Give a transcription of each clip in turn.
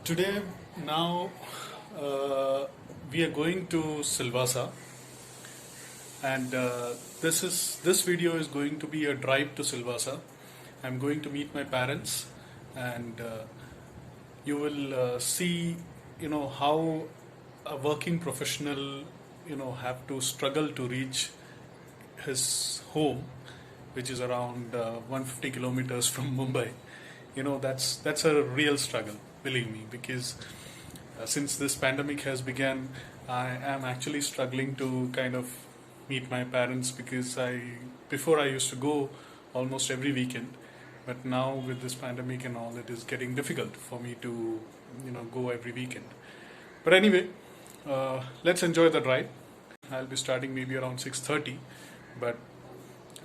Today, now, we are going to Silvassa, and this video is going to be a drive to Silvassa. I'm going to meet my parents, and you will see, how a working professional, have to struggle to reach his home, which is around 150 kilometers from Mumbai. That's a real struggle, believe me, because since this pandemic has begun, I am actually struggling to kind of meet my parents, because before I used to go almost every weekend, but now with this pandemic and all, it is getting difficult for me to go every weekend. But anyway, let's enjoy the drive. I'll be starting maybe around 6:30, but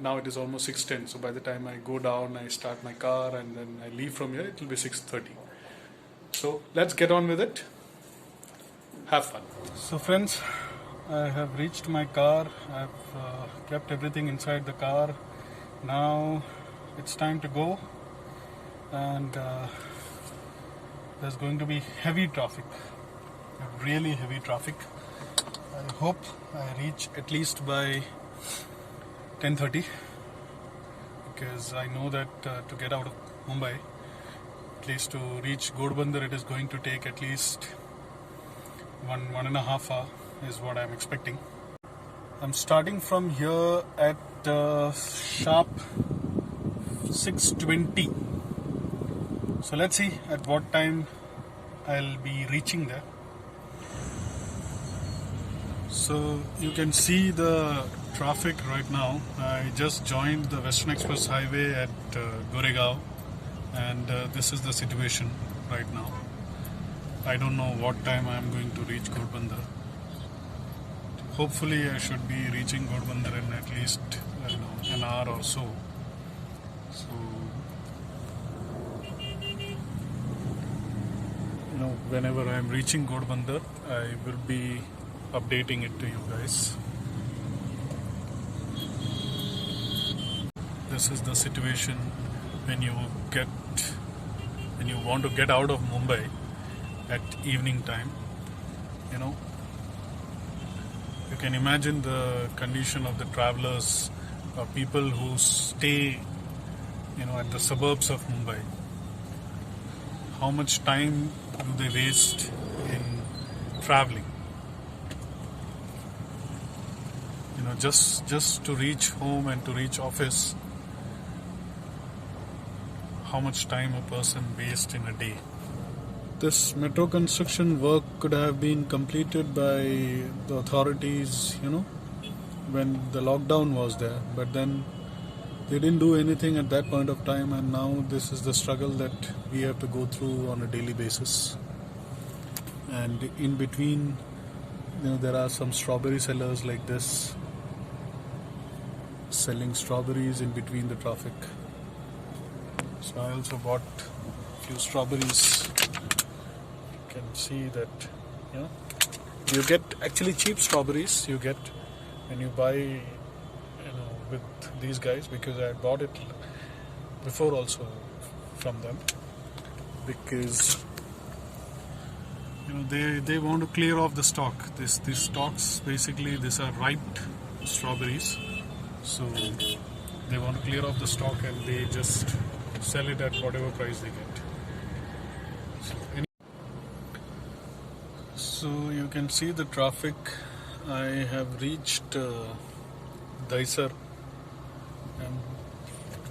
now it is almost 6:10, so by the time I go down, I start my car and then I leave from here, it will be 6:30. So let's get on with it. Have fun. So friends, I have reached my car. I've kept everything inside the car. Now it's time to go, and there's going to be heavy traffic, really heavy traffic. I hope I reach at least by 10:30, because I know that to get out of Mumbai, at least to reach Ghodbunder, it is going to take at least one and a half hour is what I'm expecting. I'm starting from here at sharp 6:20. So let's see at what time I'll be reaching there. So you can see the traffic right now. I just joined the Western Express Highway at Goregaon, and this is the situation right now. I don't know what time I am going to reach Ghodbunder. Hopefully I should be reaching Ghodbunder in at least an hour or so. So whenever I am reaching Ghodbunder, I will be updating it to you guys. This is the situation when you want to get out of Mumbai at evening time. You can imagine the condition of the travelers or people who stay at the suburbs of Mumbai. How much time do they waste in traveling? Just to reach home and to reach office. How much time a person wastes in a day. This metro construction work could have been completed by the authorities, when the lockdown was there, but then they didn't do anything at that point of time, and now this is the struggle that we have to go through on a daily basis. And in between, there are some strawberry sellers like this, selling strawberries in between the traffic. So I also bought a few strawberries. You can see that you get actually cheap strawberries you get when you buy with these guys, because I bought it before also from them, because they want to clear off the stock. These stocks, basically these are ripe strawberries, so they want to clear off the stock and they just sell it at whatever price they get. So you can see the traffic. I have reached Daisar. I'm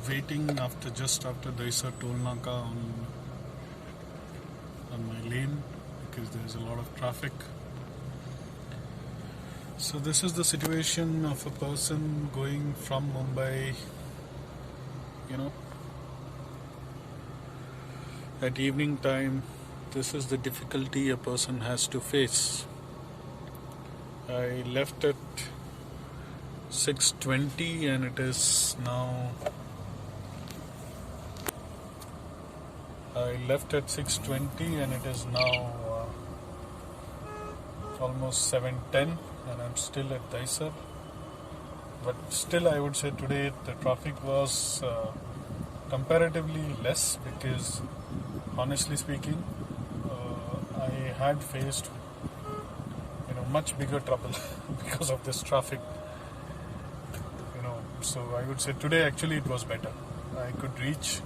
waiting just after Daisar toll naka on my lane, because there's a lot of traffic. So this is the situation of a person going from Mumbai, at evening time. This is the difficulty a person has to face. I left at 6:20 and it is now. I left at 6:20 and it is now almost 7:10, and I'm still at Daisar. But still, I would say today the traffic was comparatively less, because honestly speaking, had faced much bigger trouble because of this traffic. So I would say today actually it was better. I could reach,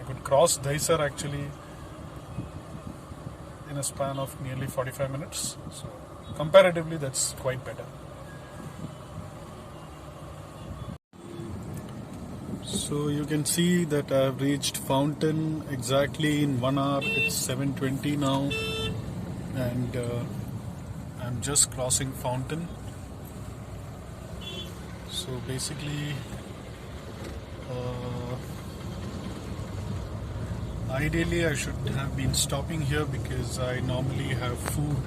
I could cross Daisar actually in a span of nearly 45 minutes. So comparatively that's quite better. So you can see that I have reached Fountain exactly in 1 hour. It's 7:20 now, and I'm just crossing Fountain. So basically, ideally I should have been stopping here because I normally have food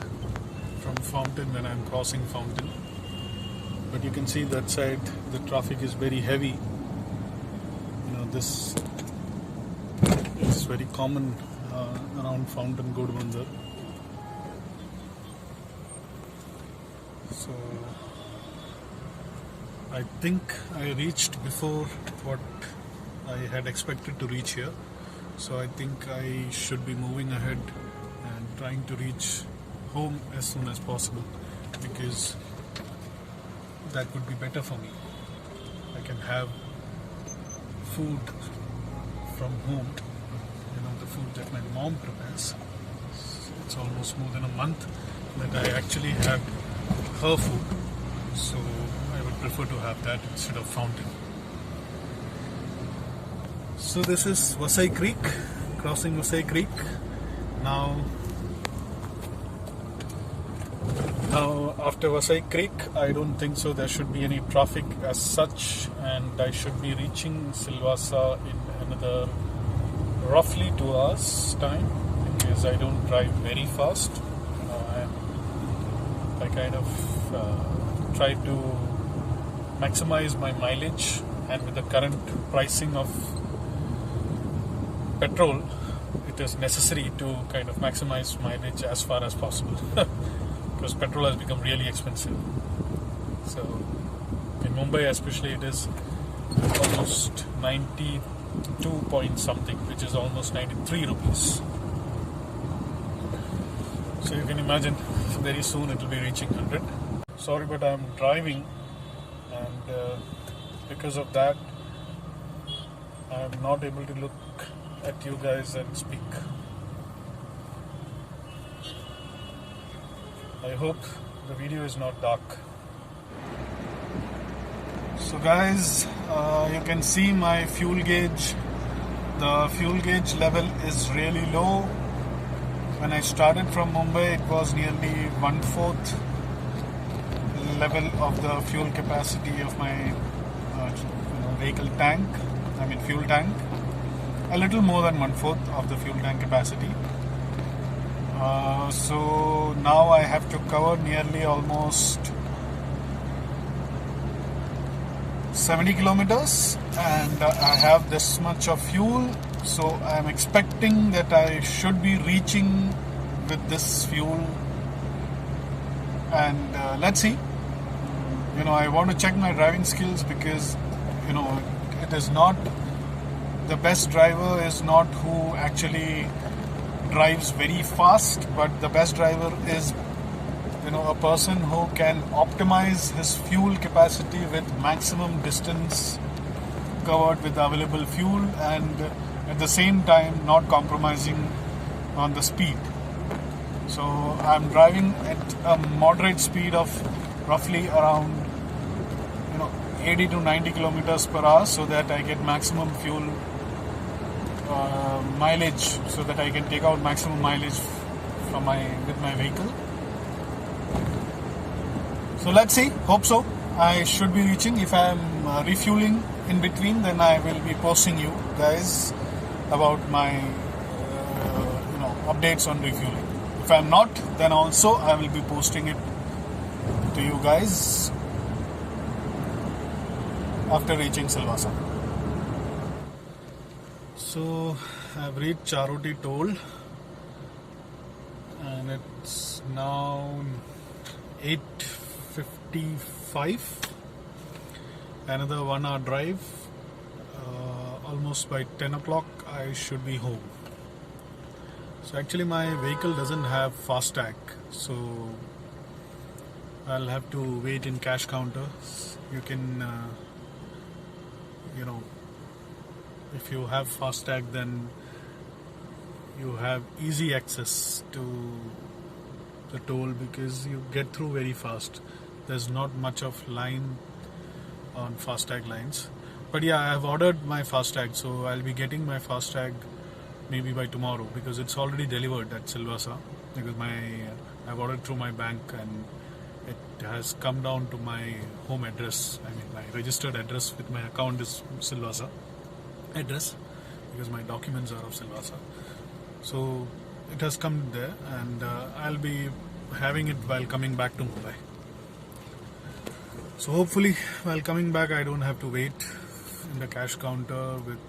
from Fountain when I'm crossing Fountain. But you can see that side the traffic is very heavy. This is very common around Fountain Godbandar. So I think I reached before what I had expected to reach here. So I think I should be moving ahead and trying to reach home as soon as possible, because that would be better for me. I can have food from home, the food that my mom prepares. It's almost more than a month that I actually had her food, so I would prefer to have that instead of Fountain. So this is Vasai Creek, crossing Vasai Creek. Now after Vasai Creek, I don't think so there should be any traffic as such, and I should be reaching Silvassa in another roughly 2 hours time, because I don't drive very fast. I kind of try to maximize my mileage, and with the current pricing of petrol, it is necessary to kind of maximize mileage as far as possible. Because petrol has become really expensive. So in Mumbai especially, it is almost 92 point something, which is almost 93 rupees. So you can imagine very soon it will be reaching 100. Sorry, but I'm driving, and because of that I'm not able to look at you guys and speak. I hope the video is not dark. So guys, you can see my fuel gauge. The fuel gauge level is really low. When I started from Mumbai, it was nearly 1/4 level of the fuel capacity of my vehicle tank. Fuel tank. A little more than 1/4 of the fuel tank capacity. So now I have to cover nearly almost 70 kilometers, and I have this much of fuel. So I'm expecting that I should be reaching with this fuel, and let's see. I want to check my driving skills, because it is not, the best driver is not who actually drives very fast, but the best driver is a person who can optimize his fuel capacity with maximum distance covered with available fuel, and at the same time not compromising on the speed. So I'm driving at a moderate speed of roughly around 80 to 90 kilometers per hour, so that I get maximum fuel mileage, so that I can take out maximum mileage from with my vehicle. So let's see, hope so. I should be reaching. If I am refueling in between, then I will be posting you guys about my updates on refueling. If I am not, then also I will be posting it to you guys after reaching Silvassa. So I've reached Charoti toll, and it's now 8:55. Another 1 hour drive. Almost by 10 o'clock I should be home. So actually my vehicle doesn't have FASTag, so I'll have to wait in cash counter. You can, if you have FASTag, then you have easy access to the toll because you get through very fast. There's not much of line on FASTag lines. But yeah, I have ordered my FASTag, so I'll be getting my FASTag maybe by tomorrow because it's already delivered at Silvassa because I've ordered through my bank and it has come down to my home address. I mean, my registered address with my account is Silvassa address because my documents are of Silvassa. So it has come there, and I'll be having it while coming back to Mumbai. So hopefully while coming back I don't have to wait in the cash counter with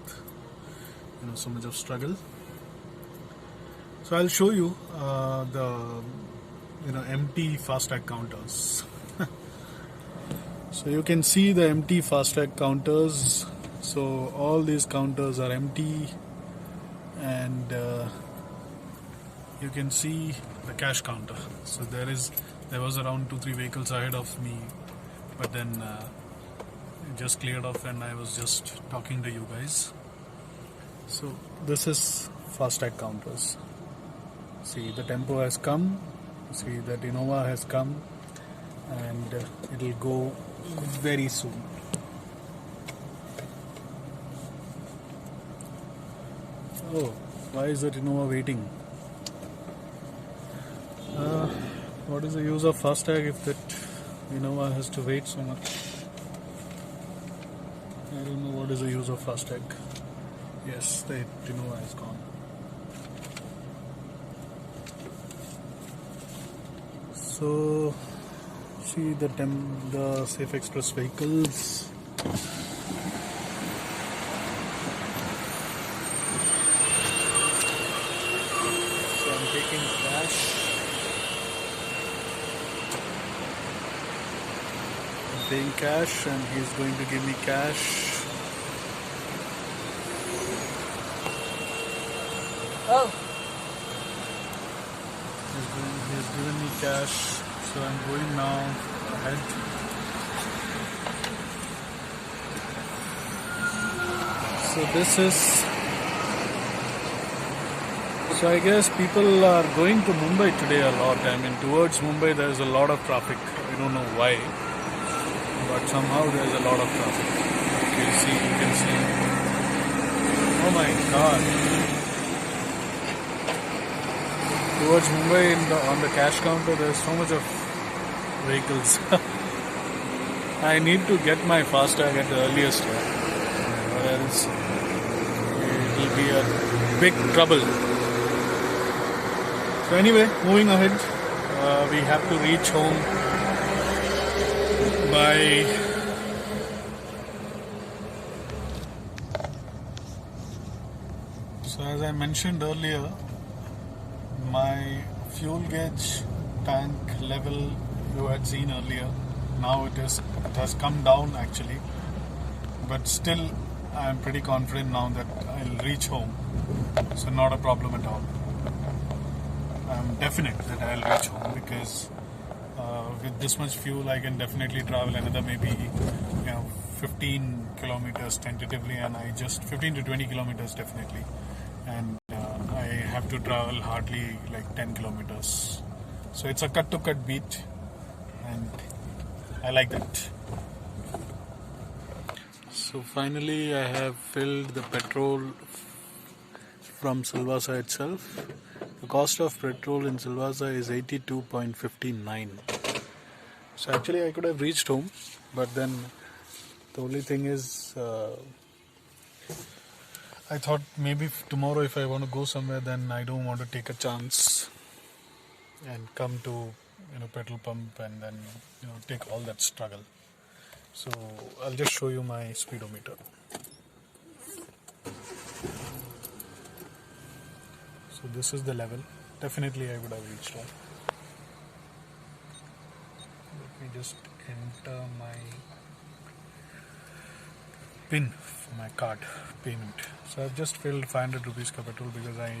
so much of struggle. So I'll show you the empty FASTag counters. So you can see the empty FASTag counters. So all these counters are empty, and you can see the cash counter. So there was around 2-3 vehicles ahead of me, but then it just cleared off and I was just talking to you guys. So this is FASTag counters. See, the Tempo has come. See, that Innova has come, and it will go very soon. Oh, why is that Innova waiting? What is the use of FASTag if that Innova has to wait so much? I don't know what is the use of FASTag. Yes, the Innova is gone. So, see the Safe Express vehicles. So I'm taking cash. I'm paying cash, and he's going to give me cash. Oh. He's given me cash, so I'm going now ahead. So I guess people are going to Mumbai today a lot. I mean, towards Mumbai there is a lot of traffic. I don't know why, but somehow there is a lot of traffic. You can see. Oh my God. Towards Mumbai on the cash counter there is so much of vehicles. I need to get my FASTag at the earliest here, or else it will be a big trouble. So anyway, moving ahead, we have to reach home by so as I mentioned earlier, my fuel gauge tank level you had seen earlier. Now it has come down actually, but still I am pretty confident now that I'll reach home. So not a problem at all. I'm definite that I'll reach home because with this much fuel I can definitely travel another maybe 15 kilometers tentatively, and 15 to 20 kilometers definitely, and I have to travel hardly like 10 kilometers. So it's a cut to cut beat, and I like that. So finally I have filled the petrol from Silvassa itself. The cost of petrol in Silvassa is 82.59. So actually I could have reached home, but then the only thing is I thought maybe tomorrow if I want to go somewhere, then I don't want to take a chance and come to petrol pump and then take all that struggle. So I'll just show you my speedometer. So this is the level. Definitely I would have reached home. Let me just enter my PIN for my card payment. So I've just filled 500 rupees ka petrol because I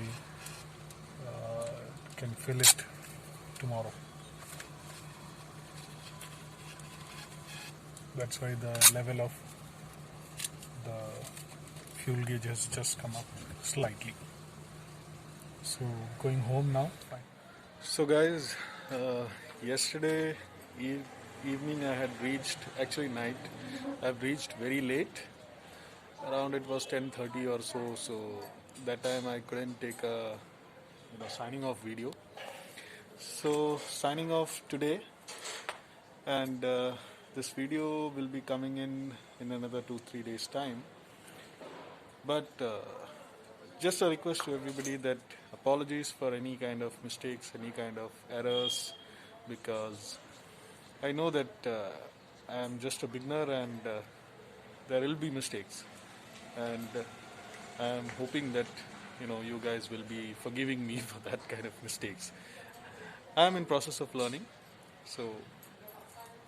can fill it tomorrow. That's why the level of the fuel gauge has just come up slightly. So going home now. Fine. So guys, yesterday evening I had reached, actually night, I've reached very late. Around it was 10:30 or so. So that time I couldn't take a signing off video. So signing off today, and this video will be coming in another 2-3 days time. But just a request to everybody that apologies for any kind of mistakes, any kind of errors, because I know that I am just a beginner and there will be mistakes, and I am hoping that you guys will be forgiving me for that kind of mistakes. I am in process of learning, so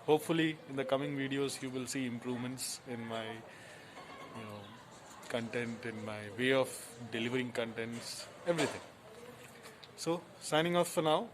hopefully in the coming videos you will see improvements in my content, in my way of delivering contents, everything. So signing off for now.